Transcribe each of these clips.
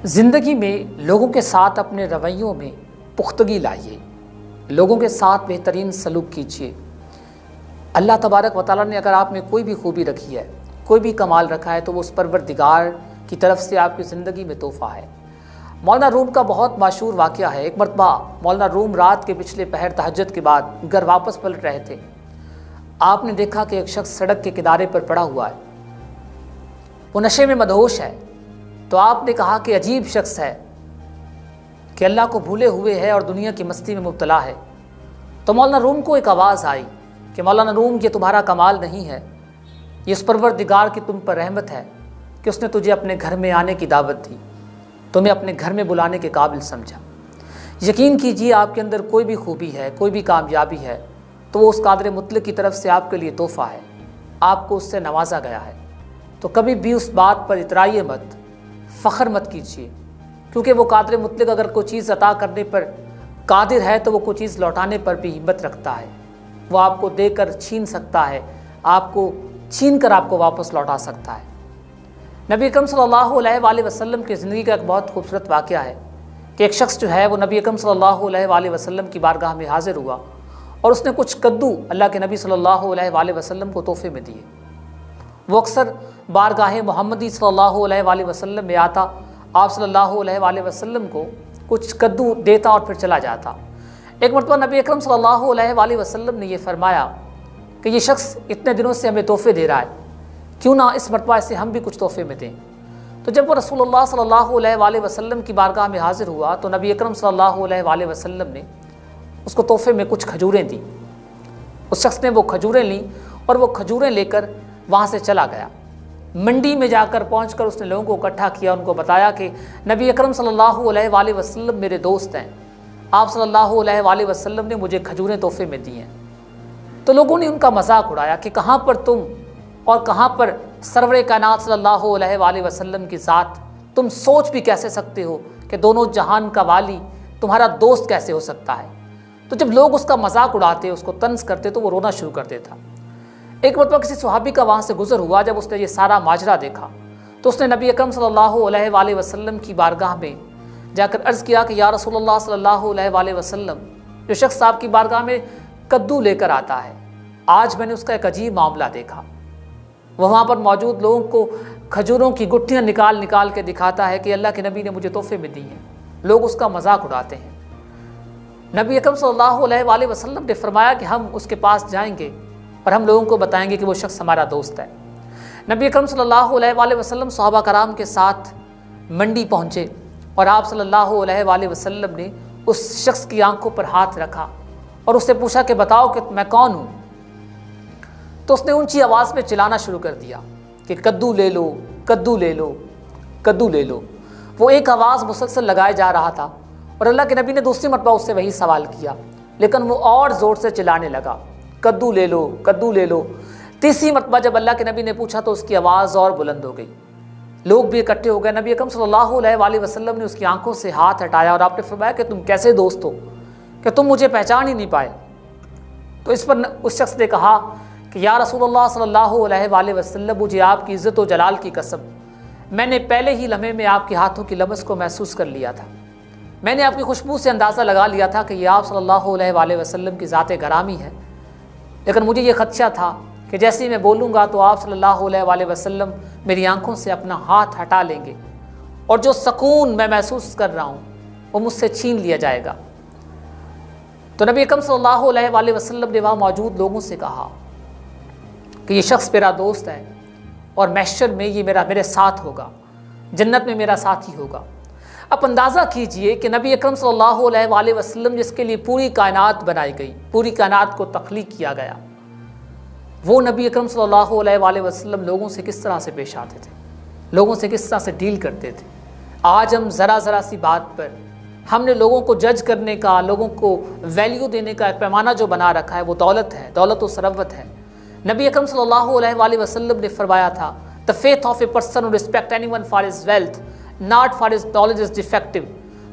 زندگی میں لوگوں کے ساتھ اپنے رویوں میں پختگی لائیے، لوگوں کے ساتھ بہترین سلوک کیجیے۔ اللہ تبارک و تعالیٰ نے اگر آپ میں کوئی بھی خوبی رکھی ہے، کوئی بھی کمال رکھا ہے، تو وہ اس پروردگار کی طرف سے آپ کی زندگی میں تحفہ ہے۔ مولانا روم کا بہت مشہور واقعہ ہے۔ ایک مرتبہ مولانا روم رات کے پچھلے پہر تہجد کے بعد گھر واپس پلٹ رہے تھے۔ آپ نے دیکھا کہ ایک شخص سڑک کے کنارے پر پڑا ہوا ہے، وہ نشے میں مدہوش ہے۔ تو آپ نے کہا کہ عجیب شخص ہے کہ اللہ کو بھولے ہوئے ہے اور دنیا کی مستی میں مبتلا ہے۔ تو مولانا روم کو ایک آواز آئی کہ مولانا روم، یہ تمہارا کمال نہیں ہے، یہ اس پروردگار کی تم پر رحمت ہے کہ اس نے تجھے اپنے گھر میں آنے کی دعوت دی، تمہیں اپنے گھر میں بلانے کے قابل سمجھا۔ یقین کیجیے آپ کے اندر کوئی بھی خوبی ہے، کوئی بھی کامیابی ہے، تو وہ اس قادر مطلق کی طرف سے آپ کے لیے تحفہ ہے، آپ کو اس سے نوازا گیا ہے۔ تو کبھی بھی اس بات پر اترائیے مت، فخر مت کیجیے، کیونکہ وہ قادر مطلق اگر کوئی چیز عطا کرنے پر قادر ہے تو وہ کوئی چیز لوٹانے پر بھی ہمت رکھتا ہے۔ وہ آپ کو دے کر چھین سکتا ہے، آپ کو چھین کر آپ کو واپس لوٹا سکتا ہے۔ نبی اکرم صلی اللہ علیہ وآلہ وسلم کی زندگی کا ایک بہت خوبصورت واقعہ ہے کہ ایک شخص جو ہے وہ نبی اکرم صلی اللہ علیہ وآلہ وسلم کی بارگاہ میں حاضر ہوا اور اس نے کچھ کدو اللہ کے نبی صلی اللہ علیہ وآلہ وسلم کو تحفے میں دیے۔ وہ اکثر بارگاہ محمدی صلی اللہ علیہ وآلہ وسلم میں آتا، آپ صلی اللہ علیہ وآلہ وسلم کو کچھ کدو دیتا اور پھر چلا جاتا۔ ایک مرتبہ نبی اکرم صلی اللہ علیہ وآلہ وسلم نے یہ فرمایا کہ یہ شخص اتنے دنوں سے ہمیں تحفے دے رہا ہے، کیوں نہ اس مرتبہ اسے ہم بھی کچھ تحفے میں دیں۔ تو جب وہ رسول اللہ صلی اللہ علیہ وآلہ وسلم کی بارگاہ میں حاضر ہوا تو نبی اکرم صلی اللہ علیہ وآلہ وسلم نے اس کو تحفے میں کچھ کھجوریں دیں۔ اس شخص نے وہ کھجوریں لیں اور وہ کھجوریں لے کر وہاں سے چلا گیا۔ منڈی میں جا کر پہنچ کر اس نے لوگوں کو اکٹھا کیا، ان کو بتایا کہ نبی اکرم صلی اللہ علیہ وآلہ وسلم میرے دوست ہیں، آپ صلی اللہ علیہ وآلہ وسلم نے مجھے کھجوریں تحفے میں دی ہیں۔ تو لوگوں نے ان کا مذاق اڑایا کہ کہاں پر تم اور کہاں پر سرور کائنات صلی اللہ علیہ وآلہ وسلم کی ذات، تم سوچ بھی کیسے سکتے ہو کہ دونوں جہان کا والی تمہارا دوست کیسے ہو سکتا ہے۔ تو جب لوگ اس کا مذاق اڑاتے، اس کو طنز کرتے، تو وہ رونا شروع کر دیتا۔ ایک مرتبہ کسی صحابی کا وہاں سے گزر ہوا، جب اس نے یہ سارا ماجرا دیکھا تو اس نے نبی اکرم صلی اللہ علیہ وآلہ وسلم کی بارگاہ میں جا کر عرض کیا کہ یا رسول اللہ صلی اللہ علیہ وآلہ وسلم، جو شخص آپ کی بارگاہ میں کدو لے کر آتا ہے، آج میں نے اس کا ایک عجیب معاملہ دیکھا۔ وہ وہاں پر موجود لوگوں کو کھجوروں کی گٹھیاں نکال نکال کے دکھاتا ہے کہ اللہ کے نبی نے مجھے تحفے میں دی ہیں۔ لوگ اس کا مذاق اڑاتے ہیں۔ نبی اکرم صلی اللہ علیہ وآلہ وسلم نے فرمایا کہ ہم اس کے پاس جائیں گے اور ہم لوگوں کو بتائیں گے کہ وہ شخص ہمارا دوست ہے۔ نبی اکرم صلی اللہ علیہ وآلہ وسلم صحابہ کرام کے ساتھ منڈی پہنچے اور آپ صلی اللہ علیہ وآلہ وسلم نے اس شخص کی آنکھوں پر ہاتھ رکھا اور اس سے پوچھا کہ بتاؤ کہ میں کون ہوں۔ تو اس نے اونچی آواز میں چلانا شروع کر دیا کہ کدو لے لو، کدو لے لو، کدو لے لو۔ وہ ایک آواز مسلسل لگائے جا رہا تھا اور اللہ کے نبی نے دوسری مرتبہ اس سے وہی سوال کیا، لیکن وہ اور زور سے چلانے لگا، کدو لے لو، کدو لے لو۔ تیسری مرتبہ جب اللہ کے نبی نے پوچھا تو اس کی آواز اور بلند ہو گئی۔ لوگ بھی اکٹھے ہو گئے۔ نبی اکرم صلی اللہ علیہ وآلہ وسلم نے اس کی آنکھوں سے ہاتھ ہٹایا اور آپ نے فرمایا کہ تم کیسے دوست ہو کہ تم مجھے پہچان ہی نہیں پائے۔ تو اس پر اس شخص نے کہا کہ یا رسول اللہ صلی اللہ علیہ وآلہ وسلم، مجھے آپ کی عزت و جلال کی قسم، میں نے پہلے ہی لمحے میں آپ کے ہاتھوں کی لمس کو محسوس کر لیا تھا۔ میں نے آپ کی خوشبو سے اندازہ لگا لیا تھا کہ یہ آپ صلی اللہ علیہ وآلہ وسلم کی ذات گرامی ہے، لیکن مجھے یہ خدشہ تھا کہ جیسے ہی میں بولوں گا تو آپ صلی اللہ علیہ وآلہ وسلم میری آنکھوں سے اپنا ہاتھ ہٹا لیں گے اور جو سکون میں محسوس کر رہا ہوں وہ مجھ سے چھین لیا جائے گا۔ تو نبی اکرم صلی اللہ علیہ وآلہ وسلم نے وہاں موجود لوگوں سے کہا کہ یہ شخص میرا دوست ہے اور محشر میں یہ میرے ساتھ ہوگا، جنت میں میرا ساتھی ہوگا۔ اب اندازہ کیجئے کہ نبی اکرم صلی اللہ علیہ وآلہ وسلم جس کے لیے پوری کائنات بنائی گئی، پوری کائنات کو تخلیق کیا گیا، وہ نبی اکرم صلی اللہ علیہ وآلہ وسلم لوگوں سے کس طرح سے پیش آتے تھے، لوگوں سے کس طرح سے ڈیل کرتے تھے۔ آج ہم ذرا سی بات پر ہم نے لوگوں کو جج کرنے کا، لوگوں کو ویلیو دینے کا ایک پیمانہ جو بنا رکھا ہے وہ دولت ہے، دولت و ثروت ہے۔ نبی اکرم صلی اللہ علیہ وآلہ وسلم نے فرمایا تھا the faith of a person who respect anyone for his wealth not for his knowledge is defective۔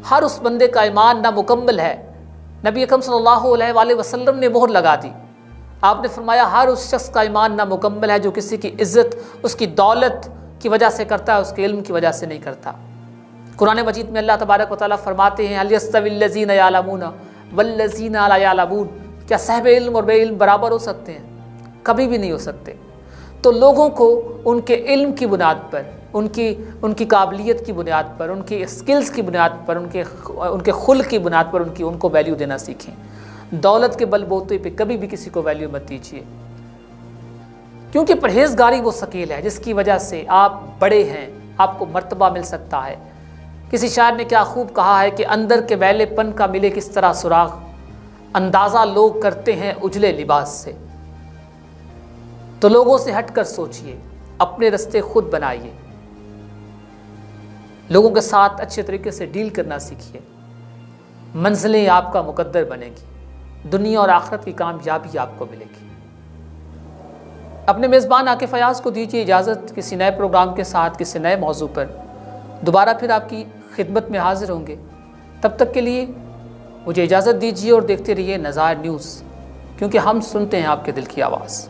ہر اس بندے کا ایمان نامکمل ہے۔ نبی اکرم صلی اللہ علیہ وآلہ وسلم نے مہر لگا دی۔ آپ نے فرمایا ہر اس شخص کا ایمان نامکمل ہے جو کسی کی عزت اس کی دولت کی وجہ سے کرتا ہے، اس کے علم کی وجہ سے نہیں کرتا۔ قرآن مجید میں اللہ تبارک و تعالیٰ فرماتے ہیں هل يستوي الذين يعلمون والذين لا يعلمون، کیا صاحب علم اور بے علم برابر ہو سکتے ہیں؟ کبھی بھی نہیں ہو سکتے۔ تو لوگوں کو ان کے علم کی بنیاد پر، ان کی قابلیت کی بنیاد پر، ان کی اسکلز کی بنیاد پر، ان کے خلق کی بنیاد پر ان کو ویلیو دینا سیکھیں۔ دولت کے بل بوتے پہ کبھی بھی کسی کو ویلیو مت دیجیے، کیونکہ پرہیزگاری وہ سکیل ہے جس کی وجہ سے آپ بڑے ہیں، آپ کو مرتبہ مل سکتا ہے۔ کسی شاعر نے کیا خوب کہا ہے کہ اندر کے میلے پن کا ملے کس طرح سراغ، اندازہ لوگ کرتے ہیں اجلے لباس سے۔ تو لوگوں سے ہٹ کر سوچئے، اپنے رستے خود بنائیے، لوگوں کے ساتھ اچھے طریقے سے ڈیل کرنا سیکھیے، منزلیں آپ کا مقدر بنے گی، دنیا اور آخرت کی کامیابی آپ کو ملے گی۔ اپنے میزبان عاقف فیاض کو دیجیے اجازت، کسی نئے پروگرام کے ساتھ کسی نئے موضوع پر دوبارہ پھر آپ کی خدمت میں حاضر ہوں گے۔ تب تک کے لیے مجھے اجازت دیجیے اور دیکھتے رہیے نظائر نیوز، کیونکہ ہم سنتے ہیں آپ کے دل کی آواز۔